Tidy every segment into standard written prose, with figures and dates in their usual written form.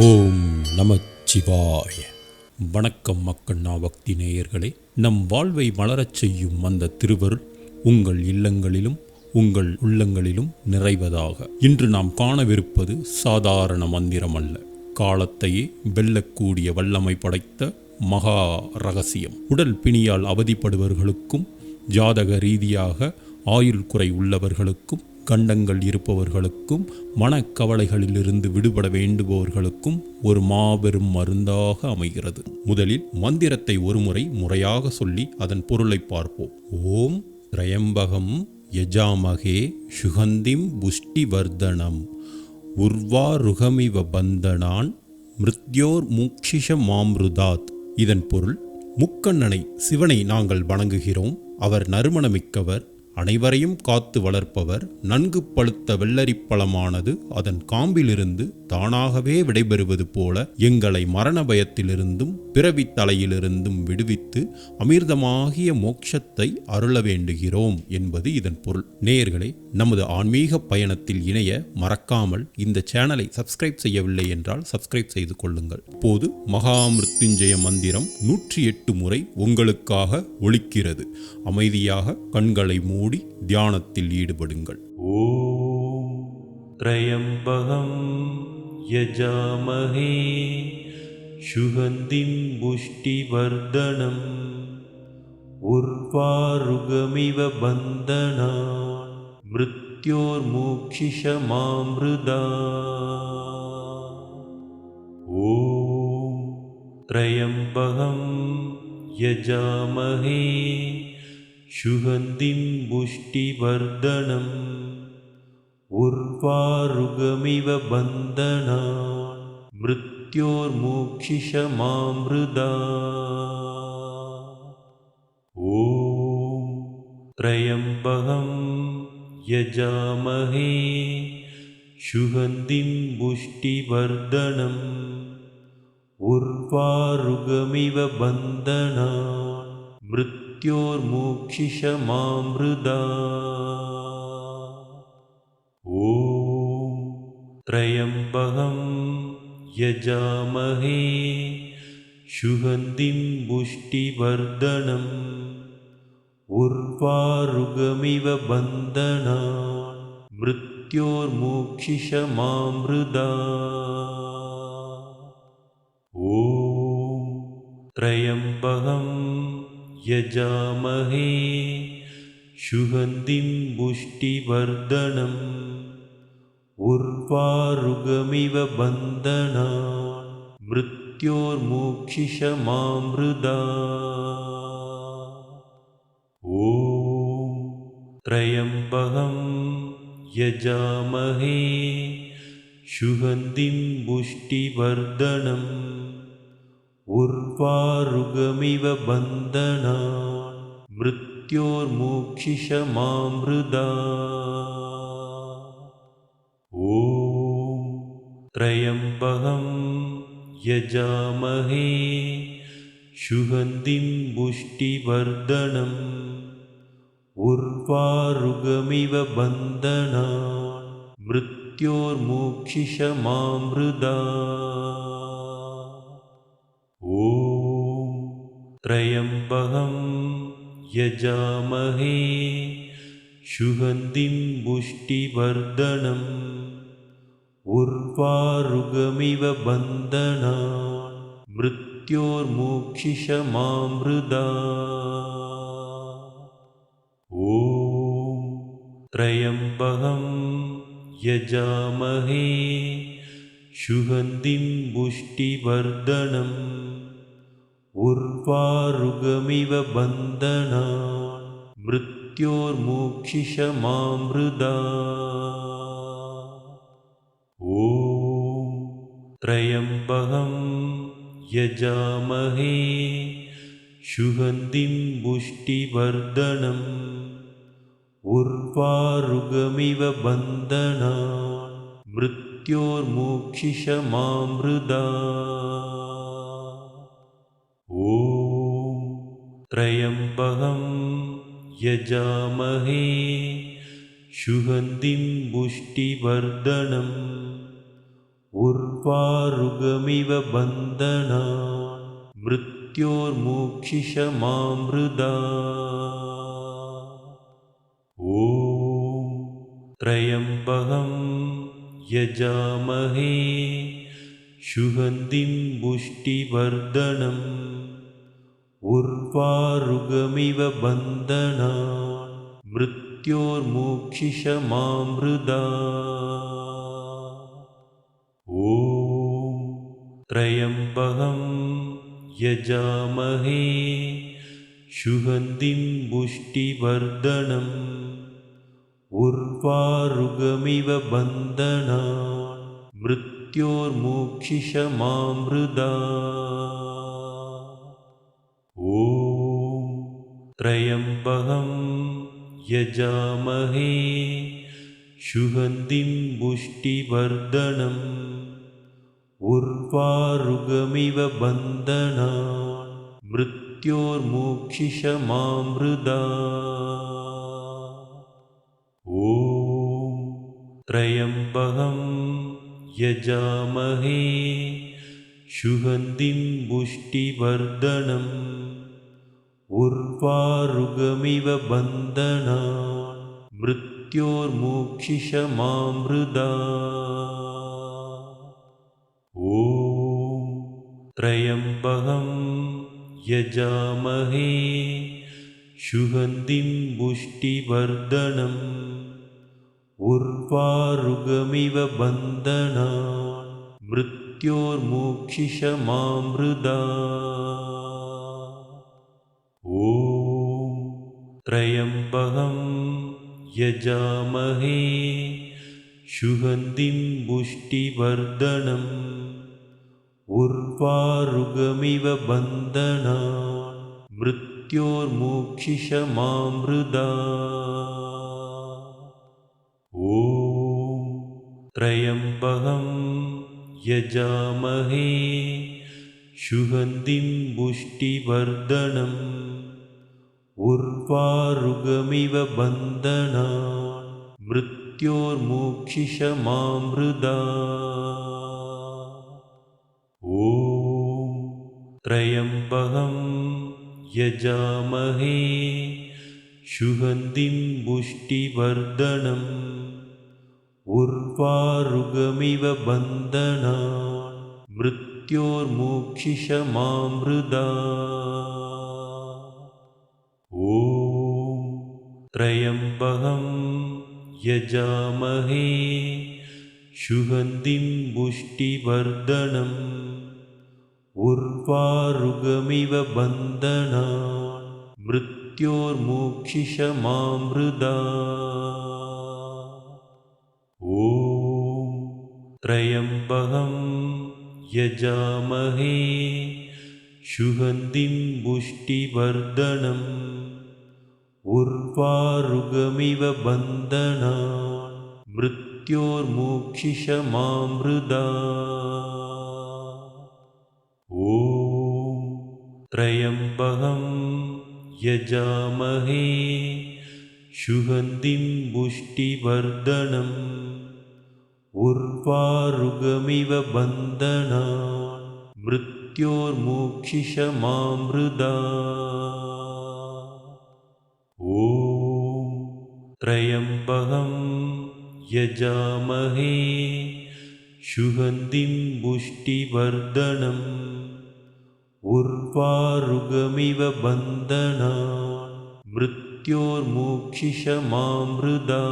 ஓம் நமச்சிவாய. வணக்கம் மக்கண்ணா பக்தி நேயர்களே. நம் வாழ்வை மலரச் செய்யும் அந்த திருவருள் உங்கள் இல்லங்களிலும் உங்கள் உள்ளங்களிலும் நிறைவதாக. இன்று நாம் காணவிருப்பது சாதாரண மந்திரம் அல்ல, காலத்தையே வெல்லக்கூடிய வல்லமை படைத்த மகா ரகசியம். உடல் பிணியால் அவதிப்படுபவர்களுக்கும், ஜாதக ரீதியாக ஆயுள் குறை உள்ளவர்களுக்கும், கண்டங்கள் இருப்பவர்களுக்கும், மனக்கவலைகளிலிருந்து விடுபட வேண்டுபவர்களுக்கும் ஒரு மாபெரும் மருந்தாக அமைகிறது. முதலில் மந்திரத்தை ஒருமுறை முறையாக சொல்லி அதன் பொருளை பார்ப்போம். ஓம் திரையம்பகம் யஜாமகே சுகந்திம் புஷ்டிவர்தனம் உர்வாருகமிவ பந்தனான் மிருத்யோர் மூக்ஷிஷ மாம்ருதாத். இதன் பொருள்: முக்கண்ணனை சிவனை நாங்கள் வணங்குகிறோம். அவர் நறுமணமிக்கவர், அனைவரையும் காத்து வளர்ப்பவர். நன்கு பழுத்த வெள்ளரிப்பழமானது அதன் காம்பிலிருந்து தானாகவே விடைபெறுவது போல எங்களை மரண பயத்திலிருந்தும் பிறவி தலையிலிருந்தும் விடுவித்து அமிர்தமாகிய மோட்சத்தை அருள வேண்டுகிறோம் என்பது இதன் பொருள். நேயர்களே, நமது ஆன்மீக பயணத்தில் இணைய மறக்காமல் இந்த சேனலை சப்ஸ்கிரைப் செய்யவில்லை என்றால் சப்ஸ்கிரைப் செய்து கொள்ளுங்கள். இப்போது மகாமிருத்யுஞ்சய மந்திரம் 108 முறை உங்களுக்காக ஒலிக்கிறது. அமைதியாக கண்களை மூடி தியானத்தில் ஈடுபடுங்கள். ஓம் த்ரயம்பகம் யஜாமஹே சுகந்திம் புஷ்டிவர்தனம் உர்வாருகமிவ பந்தனான் மிருத்யோர் மூக்ஷிஷமாம்ருதாத். ஓம் த்ரயம்பகம் யஜாமஹே சுகந்திம் புஷ்டிவர்தனம் உர்வாருகமிவ பந்தனான் மிருத்யோர் மூக்ஷிஷமாம்ருதாத். ஓம் த்ரயம்பகம் யஜாமஹே சுகந்திம் புஷ்டிவர்தனம் உர்வாருகமிவ பந்தனான் மிருத்யோர் மூக்ஷிஷமாம்ருதாத். ஓம் த்ரயம்பகம் யஜாமஹே சுகந்திம் புஷ்டிவர்தனம் உர்வாருகமிவ பந்தனான் மிருத்யோர் மூக்ஷிஷமாம்ருதாத். ஓம் த்ரயம்பகம் யஜாமஹே சுகந்திம் புஷ்டிவர்தனம் உர்வாருகமிவ பந்தனான் மிருத்யோர் மூக்ஷிஷமாம்ருதாத். ஓம் த்ரயம்பகம் யஜாமஹே சுகந்திம் புஷ்டிவர்தனம் உர்வாருகமிவ பந்தனான் மிருத்யோர் மூக்ஷிஷமாம்ருதாத். ஓம் த்ரயம்பகம் யஜாமஹே சுகந்திம் புஷ்டிவர்தனம் உர்வாருகமிவ பந்தனான் மிருத்யோர் மூக்ஷிஷமாம்ருதாத். ஓம் த்ரயம்பகம் யஜாமஹே சுகந்திம் புஷ்டிவர்தனம் உர்வாருகமிவ பந்தனான் மிருத்யோர் மூக்ஷிஷமாம்ருதாத். ஓம் த்ரயம்பகம் யஜாமஹே சுகந்திம் புஷ்டிவர்தனம் உர்வாருகமிவ பந்தனான் மிருத்யோர் மூக்ஷிஷமாம்ருதாத். ஓம் த்ரயம்பகம் யஜாமஹே சுகந்திம் புஷ்டிவர்தனம் உர்வாருகமிவ பந்தனான் மிருத்யோர் மூக்ஷிஷமாம்ருதாத். ஓம் த்ரயம்பகம் யஜாமஹே சுகந்திம் புஷ்டிவர்தனம் उर्वारुगमिव बन्धनान् मृत्योर्मुक्षिषमामृदा ॐ त्र्यम्बकं यजामहे सुगन्धिं पुष्टिवर्धनम् उर्वारुगमिव बन्धनान् मृत्योर्मुक्षिषमामृदा ॐ त्र्यम्बकं यजामहे सुगन्धिं पुष्टिवर्धनम् उर्वारुगमिव बन्धनान् मृत्योर्मुक्षिषमामृदा ॐ त्र्यम्बकं यजामहे सुगन्धिं पुष्टिवर्धनम् उर्वारुगमिव बन्धनान् मृत्योर्मुक्षिषमामृदा ॐ त्र्यम्बकं यजामहे सुगन्धिं पुष्टिवर्धनम् उर्वारुगमिव बन्धनान् मृत्योर्मुक्षिषमामृदा ॐ त्र्यम्बकं यजामहे सुगन्धिं पुष्टिवर्धनम् उर्वारुगमिव बन्धनान् मृत्योर्मुक्षिषमामृदा ॐ त्र्यम्बकं यजामहे सुगन्धिं पुष्टिवर्धनम् उर्वारुगमिव बन्धनान् मृत्योर्मुक्षिषमामृदा ॐ त्र्यम्बकं यजामहे सुगन्धिं पुष्टिवर्धनम् उर्वारुगमिव बन्धनान् मृत्योर्मुक्षिषमामृदा ॐ त्र्यम्बकं यजामहे सुगन्धिं पुष्टिवर्धनम् उर्वारुगमिव बन्धनान् मृत्योर्मुक्षिषमामृदा ॐ त्र्यम्बकं यजामहे सुगन्धिं पुष्टिवर्धनम् उर्वारुगमिव बन्धनान् मृत्योर्मुक्षिषमामृदा ॐ त्र्यम्बकं यजामहे सुगन्धिं पुष्टिवर्धनम् उर्वारुगमिव बन्धनान् मृत्योर्मुक्षिषमामृदा ॐ त्र्यम्बकं यजामहे सुगन्धिं पुष्टिवर्धनम् उर्वारुगमिव बन्धनान् मृत्योर्मुक्षिषमामृदा ॐ त्र्यम्बकं यजामहे सुगन्धिं पुष्टिवर्धनम् उर्वारुगमिव बन्धनान् मृत्योर्मुक्षिषमामृदा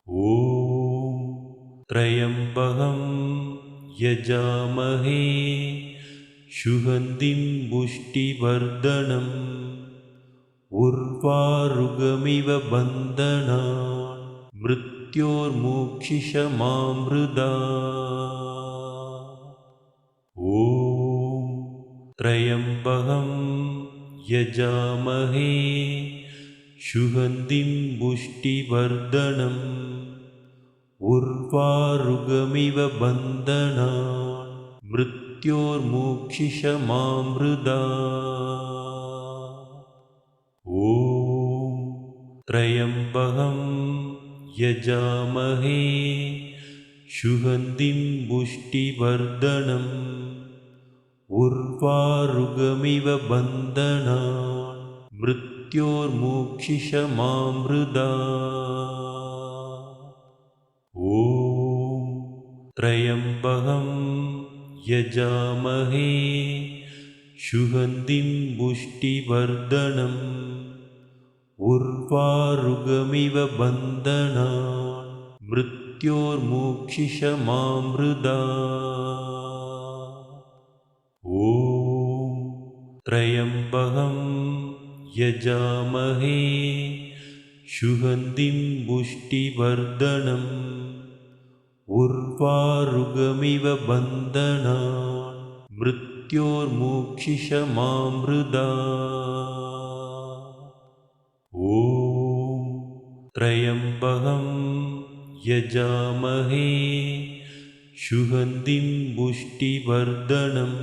ॐ त्र्यम्बकं यजामहे सुगन्धिं पुष्टिवर्धनम् उर्वारुगमिव बन्धनान् मृत्योर्मुक्षिषमामृदा ॐ त्र्यम्बकं यजामहे सुगन्धिं पुष्टिवर्धनम् उर्वारुगमिव बन्धनान् मृत्योर्मुक्षिषमामृदा ॐ त्र्यम्बकं यजामहे सुगन्धिं पुष्टिवर्धनम् उर्वारुकमिव बन्धनान् मृत्योर्मुक्षिषमामृता ॐ त्र्यम्बकं यजामहे सुगन्धिं पुष्टिवर्धनम् उर्वारुकमिव बन्धनान् मृत्योर्मुक्षिषमामृता ॐ त्र्यम्बकं यजामहे सुगन्धिं पुष्टिवर्धनम् उर्वारुकमिव बन्धनान् मृत्योर्मुक्षिषमामृता ॐ त्र्यम्बकं यजामहे सुगन्धिं पुष्टिवर्धनम्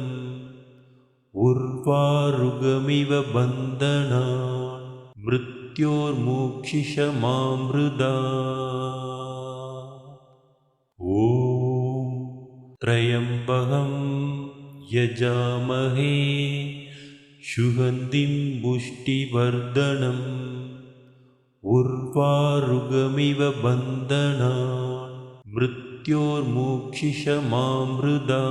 उर्वारुकमिव बन्धनान् मृत्योर्मुक्षिषमामृता ॐ त्र्यम्बकं यजामहे सुगन्धिं पुष्टिवर्धनम् उर्वारुकमिव बन्धनान् मृत्योर्मुक्षिषमामृता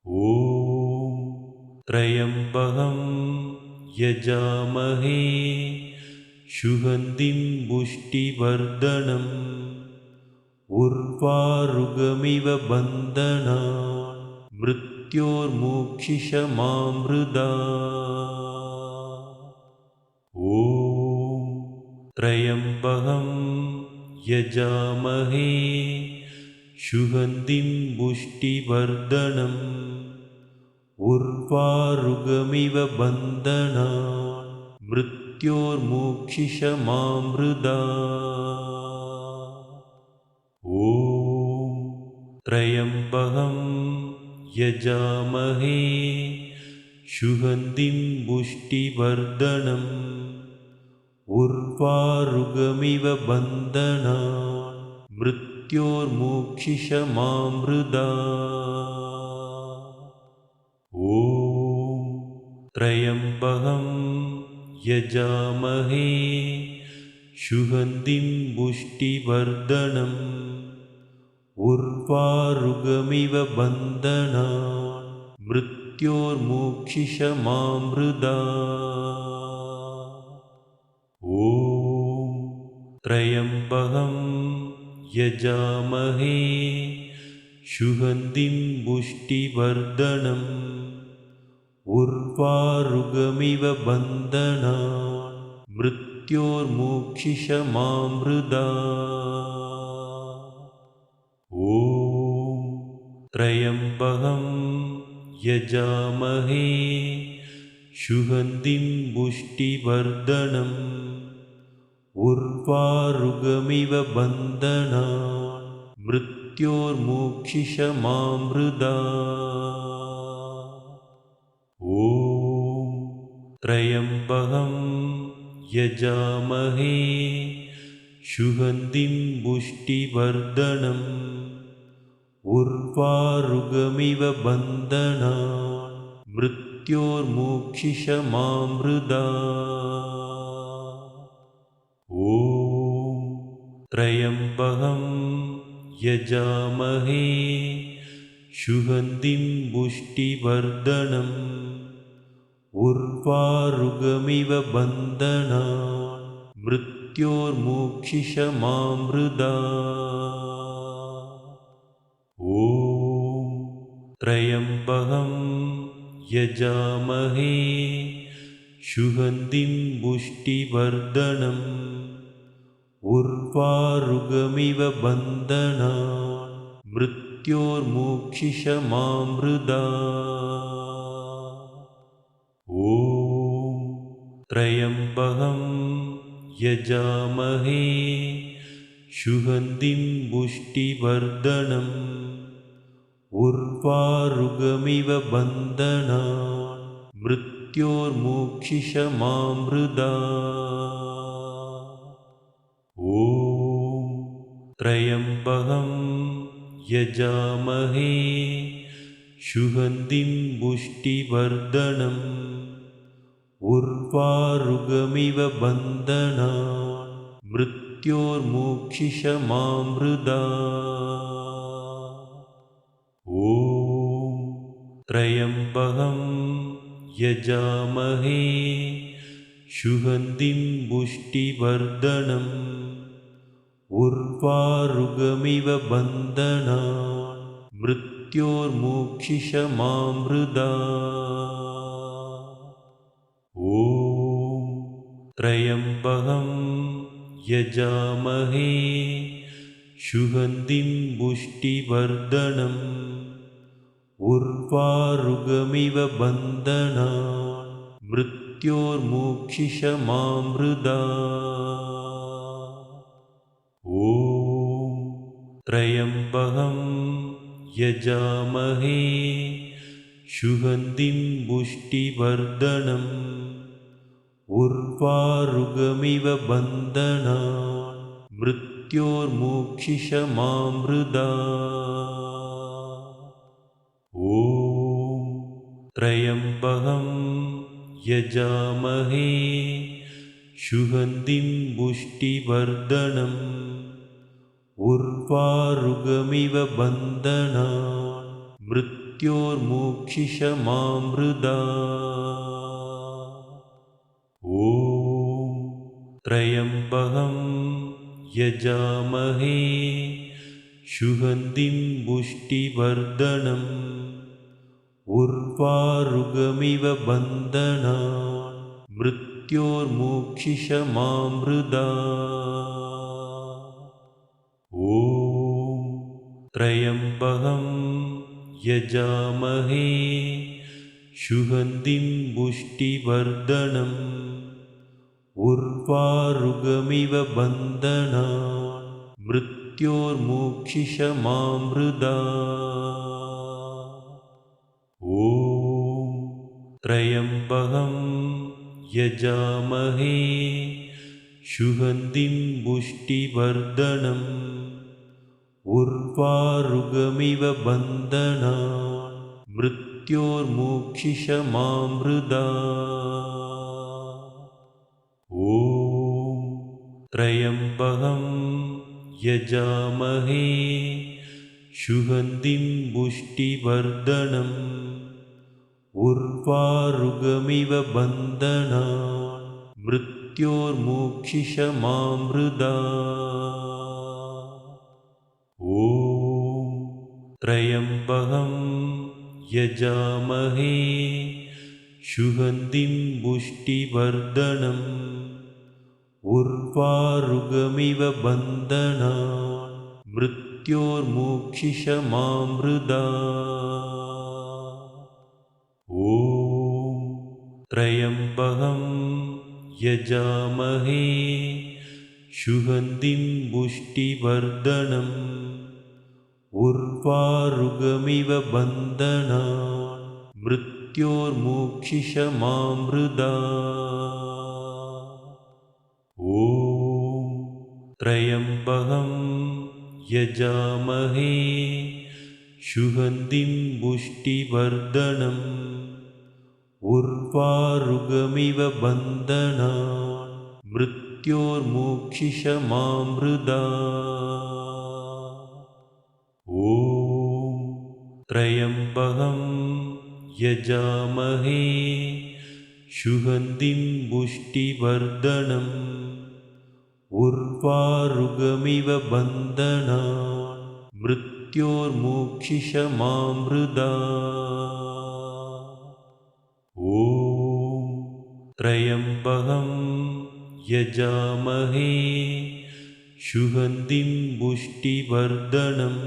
ॐ त्र्यम्बकं यजामहे सुगन्धिं पुष्टिवर्धनम् उर्वारुकमिव बन्धनान् मृत्योर्मुक्षिषमामृता ॐ त्र्यम्बकं यजामहे सुगन्धिं पुष्टिवर्धनम् उर्वारुकमिव बन्धनान् मृत्योर्मुक्षिषमामृता ॐ त्र्यम्बकं यजामहे सुगन्धिं पुष्टिवर्धनम् उर्वारुकमिव बन्धनान् मृत्योर्मुक्षिषमामृता ॐ त्र्यम्बकं यजामहे सुगन्धिं पुष्टिवर्धनम् उर्वारुकमिव बन्धनान् मृत्योर्मुक्षिषमामृता ॐ त्र्यम्बकं यजामहे सुगन्धिं पुष्टिवर्धनम् उर्वारुकमिव बन्धनान् मृत्योर्मुक्षिषमामृता ॐ त्र्यम्बकं यजामहे सुगन्धिं पुष्टिवर्धनम् उर्वारुकमिव बन्धनान् मृत्योर्मुक्षिषमामृता ॐ त्र्यम्बकं यजामहे सुगन्धिं पुष्टिवर्धनम् उर्वारुकमिव बन्धनान् मृत्योर्मुक्षिषमामृता ॐ त्र्यम्बकं यजामहे सुगन्धिं पुष्टिवर्धनम् उर्वारुकमिव बन्धनान् मृत्योर्मुक्षिषमामृता ॐ त्र्यम्बकं यजामहे सुगन्धिं पुष्टिवर्धनम् उर्वारुकमिव बन्धनान् मृत्योर्मुक्षिषमामृता ॐ त्र्यम्बकं यजामहे सुगन्धिं पुष्टिवर्धनम् उर्वारुकमिव बन्धनान् मृत्योर्मुक्षिषमामृता ॐ त्र्यम्बकं यजामहे सुगन्धिं पुष्टिवर्धनम् उर्वारुकमिव बन्धनान् मृत्योर्मुक्षिषमामृतात्। ॐ त्र्यम्बकं यजामहे सुगन्धिं पुष्टिवर्धनम् उर्वारुकमिव बन्धनान् मृत्योर्मुक्षिषमामृतात्। ॐ त्र्यम्बकं यजामहे सुगन्धिं पुष्टिवर्धनम् उर्वारुकमिव बन्धनान् मृत्योर्मुक्षिषमामृतात्। ॐ त्र्यम्बकं यजामहे सुगन्धिं पुष्टिवर्धनम् उर्वारुकमिव बन्धनान् मृत्योर्मुक्षिषमामृतात्। ॐ त्र्यम्बकं यजामहे सुगन्धिं पुष्टिवर्धनम् उर्वारुकमिव बन्धनान् मृत्योर्मुक्षिषमामृतात्। ॐ त्र्यम्बकं यजामहे सुगन्धिं पुष्टिवर्धनम् उर्वारुकमिव बन्धनान् मृत्योर्मुक्षिषमामृतात्। ॐ त्र्यम्बकं यजामहे सुगन्धिं पुष्टिवर्धनम् उर्वारुकमिव बन्धनान् मृत्योर्मुक्षिषमामृतात्। ॐ त्र्यम्बकं यजामहे सुगन्धिं पुष्टिवर्धनम् उर्वारुकमिव बन्धनान् मृत्योर्मुक्षिषमामृतात्। ॐ त्र्यम्बकं यजामहे सुगन्धिं पुष्टिवर्धनम् उर्वारुकमिव बन्धनान् मृत्योर्मुक्षिषमामृतात्। ॐ त्र्यम्बकं यजामहे सुगन्धिं पुष्टिवर्धनम् उर्वारुकमिव बन्धनान् मृत्योर्मुक्षिषमामृतात्। ॐ त्र्यम्बकं यजामहे सुगन्धिं पुष्टिवर्धनम् उर्वारुकमिव बन्धनान् मृत्योर्मुक्षिषमामृतात्। ॐ त्र्यम्बकं यजामहे सुगन्धिं पुष्टिवर्धनम् उर्वारुकमिव बन्धनान् मृत्योर्मुक्षिषमामृतात्। ॐ त्र्यम्बकं यजामहे सुगन्धिं पुष्टिवर्धनम् उर्वारुकमिव बन्धनान् मृत्योर्मुक्षिषमामृतात्। ॐ त्र्यम्बकं यजामहे सुगन्धिं पुष्टिवर्धनम्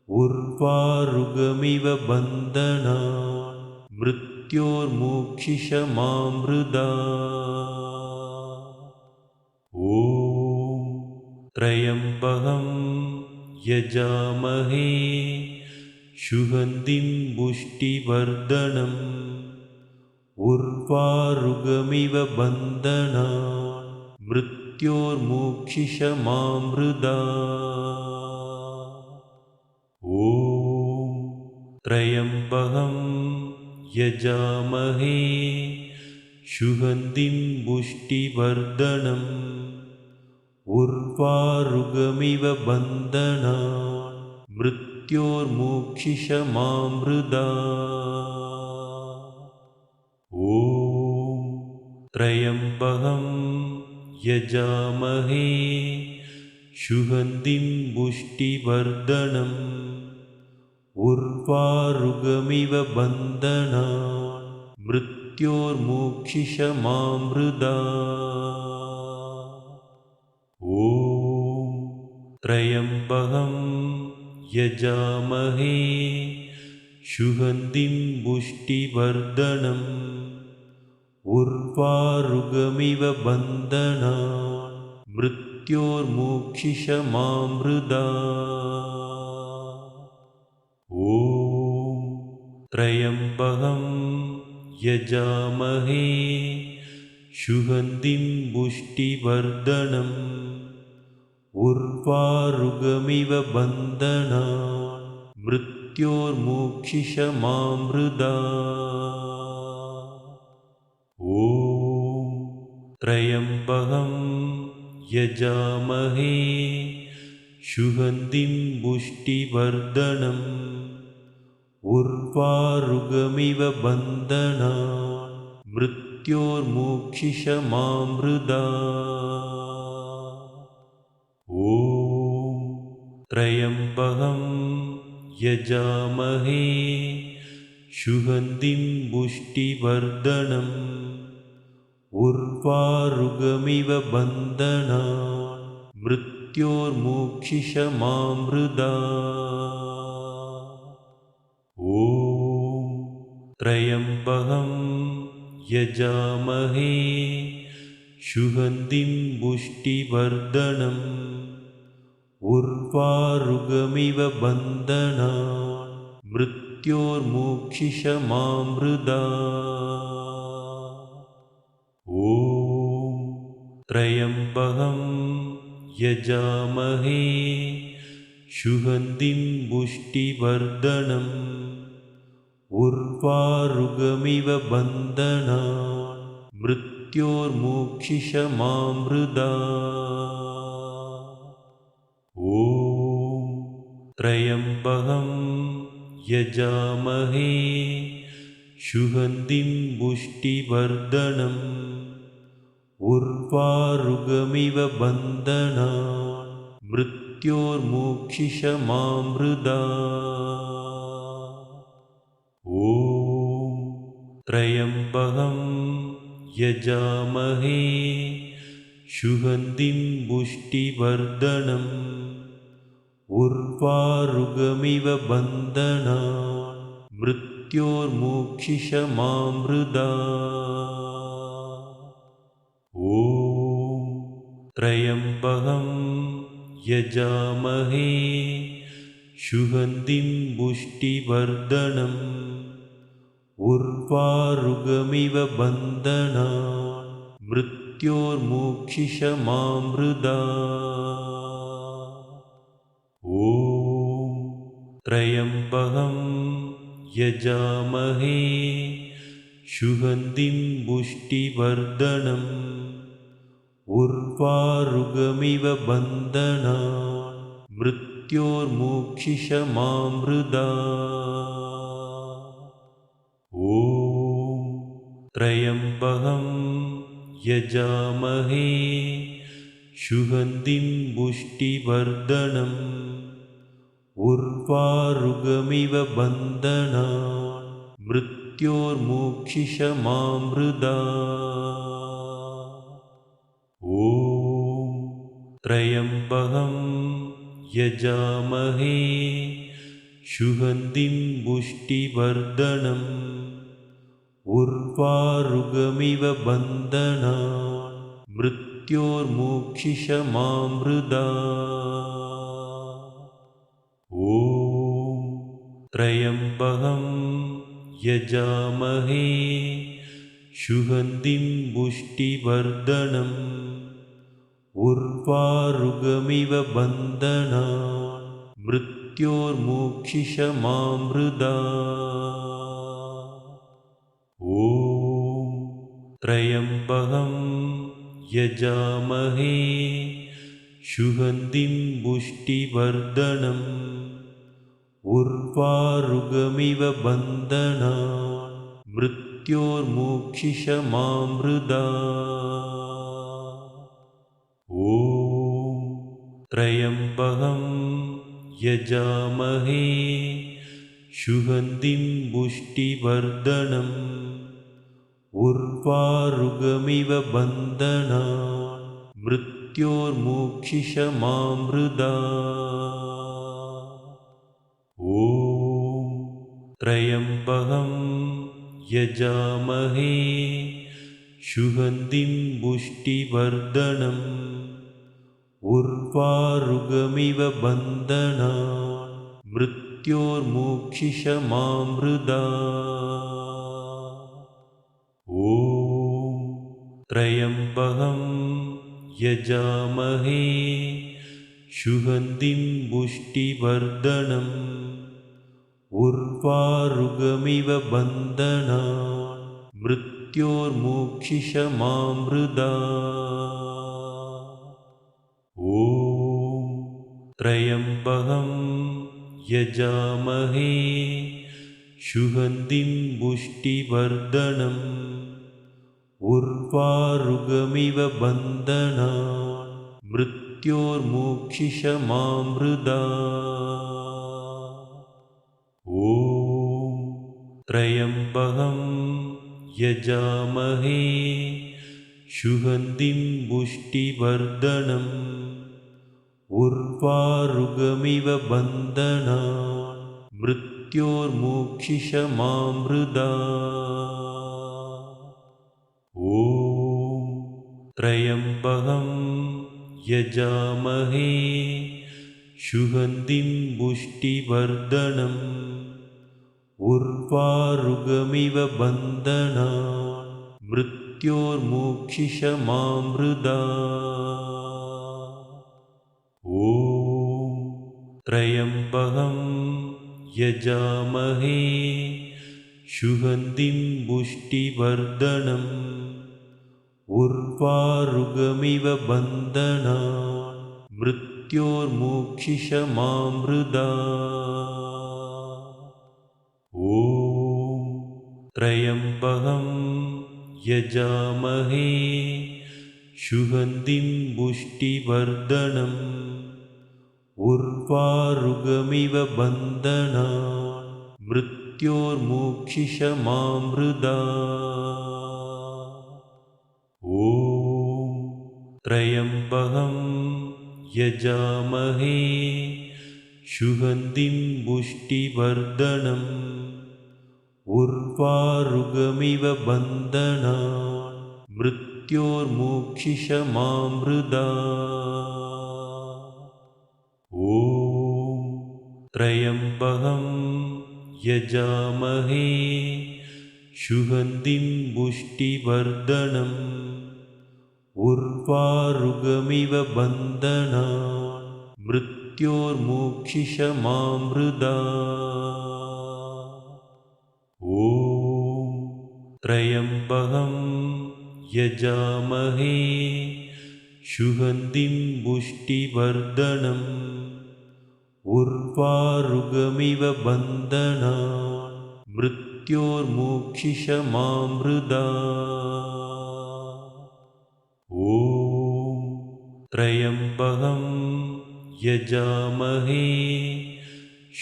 उर्वारुकमिव बन्धनान् मृत्योर्मुक्षिषमामृतात्। ॐ त्र्यम्बकं यजामहे सुगन्धिं पुष्टिवर्धनम् उर्वारुकमिव बन्धनान् मृत्योर्मुक्षिषमामृतात्। मृत्योर्मुक्षिषमामृदा ॐ त्र्यम्बकं यजामहे सुगन्धिं पुष्टिवर्धनम् उर्वारुकमिव बन्धनान् मृत्योर्मुक्षिषमामृदा ॐ त्र्यम्बकं यजामहे सुगन्धिं पुष्टिवर्धनम् उर्वारुकमिव बन्धनान् मृत्योर्मुक्षिषमामृदा ॐ त्र्यम्बकं यजामहे सुगन्धिं पुष्टिवर्धनम् उर्वारुकमिव बन्धनान् मृत्योर्मुक्षिषमामृदा ॐ त्र्यम्बकं यजामहे सुगन्धिं पुष्टिवर्धनम् उर्वारुकमिव बन्धनान् मृत्योर्मुक्षिषमामृदा ॐ त्र्यम्बकं यजामहे सुगन्धिं पुष्टिवर्धनम् उर्वारुकमिव बन्धनान् मृत्योर्मुक्षिषमामृदा ॐ त्र्यम्बकं यजामहे सुगन्धिं पुष्टिवर्धनम् उर्वारुकमिव बन्धनान् मृत्योर्मुक्षिषमामृदा ॐ त्र्यम्बकं यजामहे सुगन्धिं पुष्टिवर्धनम् उर्वारुकमिव बन्धनान् मृत्योर्मुक्षिषमामृदा ॐ त्र्यम्बकं यजामहे सुगन्धिं पुष्टिवर्धनम् उर्वारुकमिव बन्धनान् मृत्योर्मुक्षिषमामृदा ॐ त्र्यम्बकं यजामहे सुगन्धिं पुष्टिवर्धनम् उर्वारुकमिव बन्धनान् मृत्योर्मुक्षिषमामृदा ॐ त्र्यम्बकं यजामहे सुगन्धिं पुष्टिवर्धनम् उर्वारुकमिव बन्धनान् मृत्योर्मुक्षिषमामृदा ॐ त्र्यम्बकं यजामहे सुगन्धिं पुष्टिवर्धनम् उर्वारुकमिव बन्धनान् मृत्योर्मुक्षिषमामृदा ॐ त्र्यम्बकं यजामहे सुगन्धिं पुष्टिवर्धनम् उर्वारुकमिव बन्धनान् मृत्योर्मुक्षिषमामृदा ॐ त्र्यम्बकं यजामहे सुगन्धिं पुष्टिवर्धनम् उर्वारुकमिव बन्धनान् मृत्योर्मुक्षिषमामृदा ॐ त्र्यम्बकं यजामहे सुगन्धिं पुष्टिवर्धनम् उर्वारुकमिव बन्धनान् मृत्योर्मुक्षिषमामृदा ॐ त्र्यम्बकं यजामहे सुगन्धिं पुष्टिवर्धनम् उर्वारुगमिव बन्धनान् मृत्योर्मोक्षिषमामृता ॐ त्र्यम्बकं यजामहे सुगन्धिं पुष्टिवर्धनम् उर्वारुगमिव बन्धनान् मृत्योर्मोक्षिषमामृता ॐ त्र्यम्बकं यजामहे सुगन्धिं पुष्टिवर्धनम् उर्वारुगमिव बन्धनान् मृत्योर्मोक्षिषमामृता ॐ त्र्यम्बकं यजामहे सुगन्धिं पुष्टिवर्धनम् उर्वारुगमिव बन्धनान् मृत्योर्मोक्षिषमामृता ॐ त्र्यम्बकं यजामहे सुगन्धिं पुष्टिवर्धनम् उर्वारुगमिव बन्धनान् मृत्योर्मोक्षिषमामृता ॐ त्र्यम्बकं यजामहे सुगन्धिं पुष्टिवर्धनम् उर्वारुगमिव बन्धनान् मृत्योर्मोक्षिषमामृता ॐ त्र्यम्बकं यजामहे सुगन्धिं पुष्टिवर्धनम् उर्वारुगमिव बन्धनान् मृत्योर्मोक्षिषमामृता ॐ त्र्यम्बकं यजामहे सुगन्धिं पुष्टिवर्धनम् उर्वारुगमिव बन्धनान् मृत्योर्मोक्षिषमामृता ॐ त्र्यम्बकं यजामहे सुगन्धिं पुष्टिवर्धनम् उर्वारुगमिव बन्धनान् मृत्योर्मोक्षिषमामृता ॐ त्र्यम्बकं यजामहे सुगन्धिं पुष्टिवर्धनम् उर्वारुगमिव बन्धनान् मृत्योर्मोक्षिषमामृता ॐ त्र्यम्बकं यजामहे सुगन्धिं पुष्टिवर्धनम् उर्वारुगमिव बन्धनान् मृत्योर्मोक्षिषमामृता ॐ त्र्यम्बकं यजामहे सुगन्धिं पुष्टिवर्धनम् उर्वारुगमिव बन्धनान् मृत्योर्मोक्षिषमामृता ॐ त्र्यम्बकं यजामहे सुगन्धिं पुष्टिवर्धनम् उर्वारुगमिव बन्धनान् मृत्योर्मोक्षिषमामृता ॐ त्र्यम्बकं यजामहे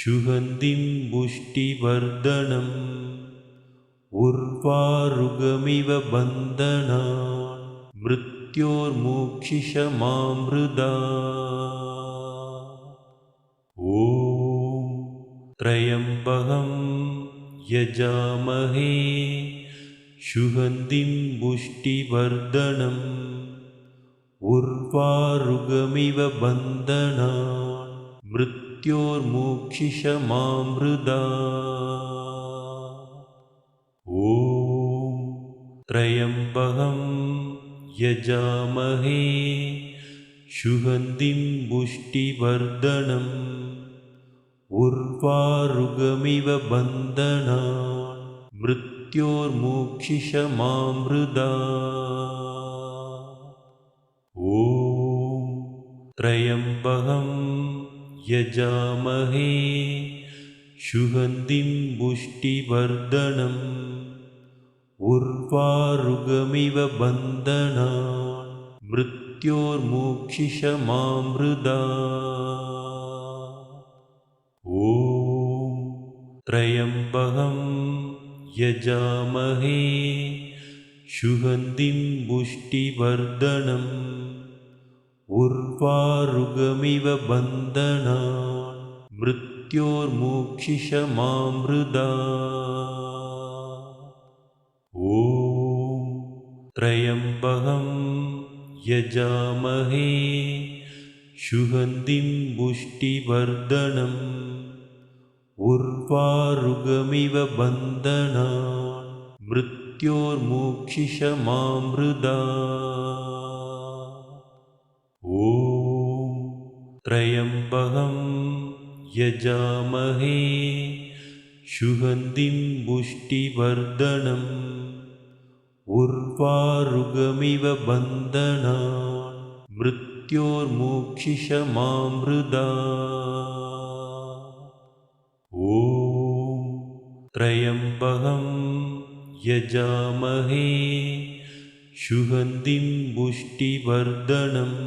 सुगन्धिं पुष्टिवर्धनम् उर्वारुगमिव बन्धनान् मृत्योर्मोक्षिषमामृता ॐ त्र्यम्बकं यजामहे सुगन्धिं पुष्टिवर्धनम् उर्वारुगमिव बन्धनान् मृत्योर्मोक्षिषमामृता ॐ त्र्यम्बकं यजामहे सुगन्धिं पुष्टिवर्धनम् उर्वारुकमिव बन्धनान् मृत्योर्मोक्षिषमामृतात्। ॐ त्र्यम्बकं यजामहे सुगन्धिं पुष्टिवर्धनम् उर्वारुकमिव बन्धनान् मृत्योर्मोक्षिषमामृतात्। ॐ त्र्यम्बकं यजामहे सुगन्धिं पुष्टिवर्धनम् उर्वारुकमिव बन्धनान् मृत्योर्मोक्षिषमामृतात्। ॐ त्र्यम्बकं यजामहे सुगन्धिं पुष्टिवर्धनम् उर्वारुकमिव बन्धनान् मृत्योर्मोक्षिषमामृतात्। ॐ त्र्यम्बकं यजामहे सुगन्धिं पुष्टिवर्धनम् उर्वारुकमिव बन्धनान् मृत्योर्मोक्षिषमामृतात्। ॐ त्र्यम्बकं यजामहे सुगन्धिं पुष्टिवर्धनम्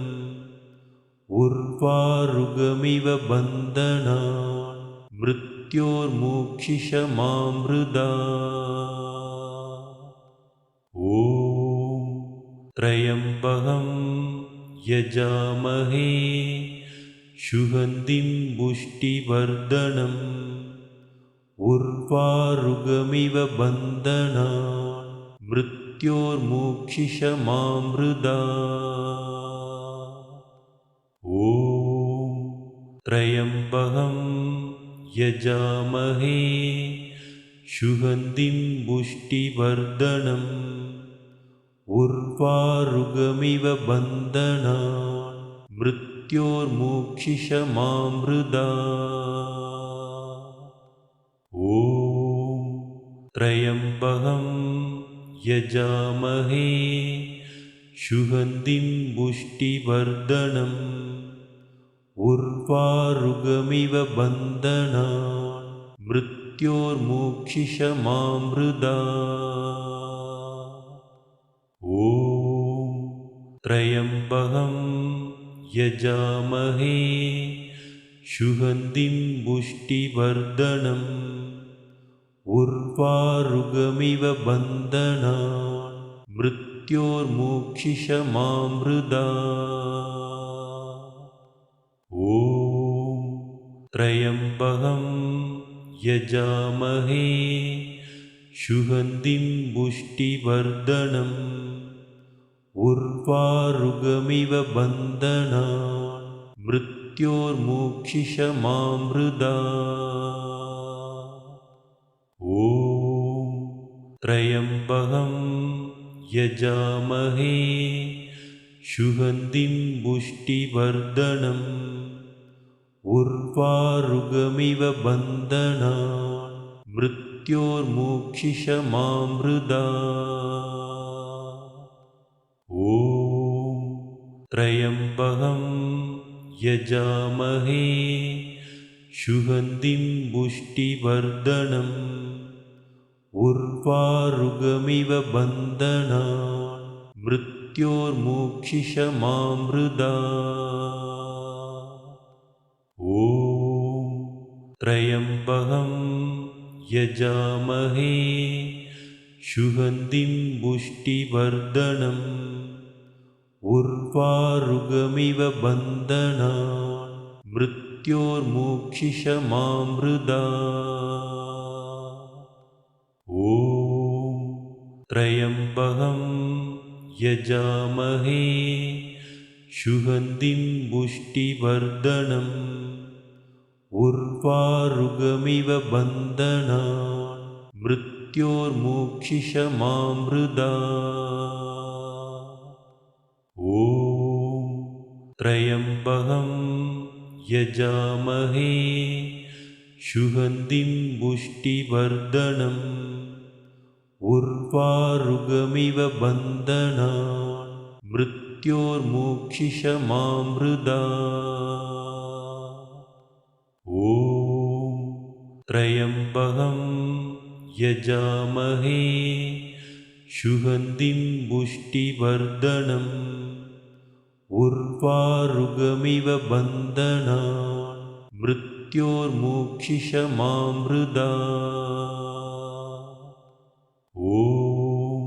उर्वारुकमिव बन्धनान् मृत्योर्मोक्षिषमामृतात्। ॐ त्र्यम्बकं यजामहे सुगन्धिं पुष्टिवर्धनम् उर्वारुकमिव बन्धनान् मृत्योर्मोक्षिषमामृतात्। ॐ त्र्यम्बकं यजामहे सुगन्धिं पुष्टिवर्धनम् उर्वारुकमिव बन्धनान् मृत्योर्मोक्षिषमामृतात्। ॐ त्र्यम्बकं यजामहे सुगन्धिं पुष्टिवर्धनम् उर्वारुकमिव बन्धनान् मृत्योर्मोक्षिषमामृतात्। ॐ त्र्यम्बकं यजामहे सुगन्धिं पुष्टिवर्धनम् उर्वारुकमिव बन्धनान् मृत्योर्मोक्षिषमामृतात्। ॐ त्र्यम्बकं यजामहे सुगन्धिं पुष्टिवर्धनम् उर्वारुकमिव बन्धनान् मृत्योर्मोक्षिषमामृतात्। ॐ त्र्यम्बकं यजामहे सुगन्धिं पुष्टिवर्धनम् उर्वारुकमिव बन्धनान् मृत्योर्मोक्षिषमामृतात्। ॐ त्र्यम्बकं यजामहे सुगन्धिं पुष्टिवर्धनम् उर्वारुकमिव बन्धनान् मृत्योर्मोक्षिषमामृतात्। ॐ त्र्यम्बकं यजामहे सुगन्धिं पुष्टिवर्धनम् उर्वारुकमिव बन्धनान् मृत्योर्मोक्षिषमामृतात्। ॐ त्र्यम्बकं यजामहे सुगन्धिं पुष्टिवर्धनम् उर्वारुकमिव बन्धनान् मृत्योर्मोक्षिषमामृतात्। ॐ त्र्यम्बकं यजामहे सुगन्धिं पुष्टिवर्धनम् उर्वारुकमिव बन्धनान् मृत्योर्मोक्षिषमामृतात्। ॐ त्र्यम्बकं यजामहे सुगन्धिं पुष्टिवर्धनम् उर्वारुकमिव बन्धनान् मृत्योर्मोक्षिषमामृतात्। ॐ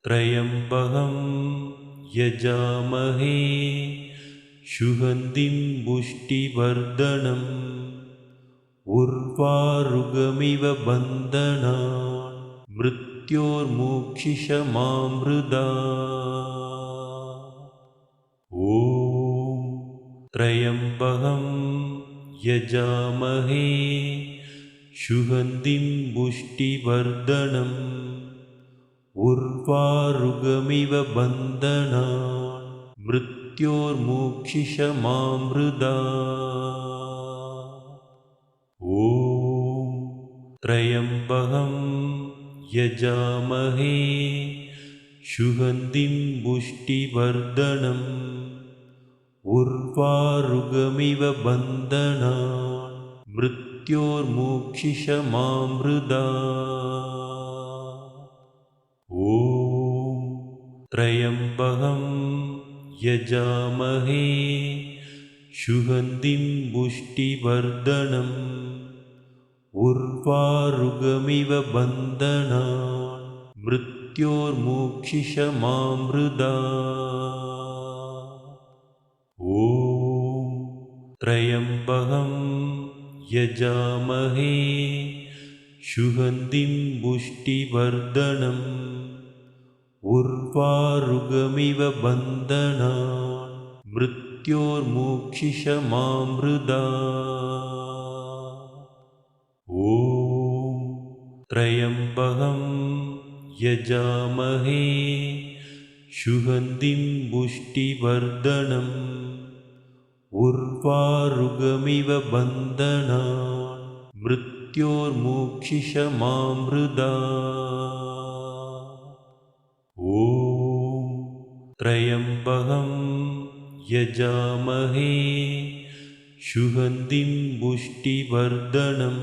त्र्यम्बकं यजामहे सुगन्धिं पुष्टिवर्धनम् उर्वारुकमिव बन्धनान् मृत्योर्मोक्षिषमामृतात्। ॐ त्र्यम्बकं यजामहे सुगन्धिं पुष्टिवर्धनम् उर्वारुकमिव बन्धनान् मृत्योर्मोक्षिषमामृतात्। ॐ त्र्यम्बकं यजामहे सुगन्धिं पुष्टिवर्धनम् उर्वारुकमिव बन्धनान् मृत्योर्मोक्षिषमामृतात्। ॐ त्र्यम्बकं यजामहे सुगन्धिं पुष्टिवर्धनम् उर्वारुकमिव बन्धनान् मृत्योर्मोक्षिषमामृतात्। ॐ त्र्यम्बकं यजामहे सुगन्धिं पुष्टिवर्धनम् उर्वारुकमिव बन्धनान् मृत्योर्मोक्षिषमामृतात्। ॐ त्र्यम्बकं यजामहे सुगन्धिं पुष्टिवर्धनम् उर्वारुकमिव बन्धनान् मृत्योर्मोक्षिषमामृतात्। ॐ त्र्यम्बकं यजामहे सुगन्धिं पुष्टिवर्धनम्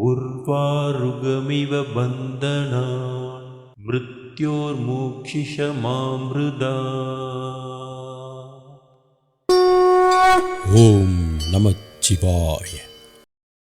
उर्वारुकमिव बन्धनान् मृत्योर्मोक्षिषमामृतात्। ஓம் நமச்சிவாய.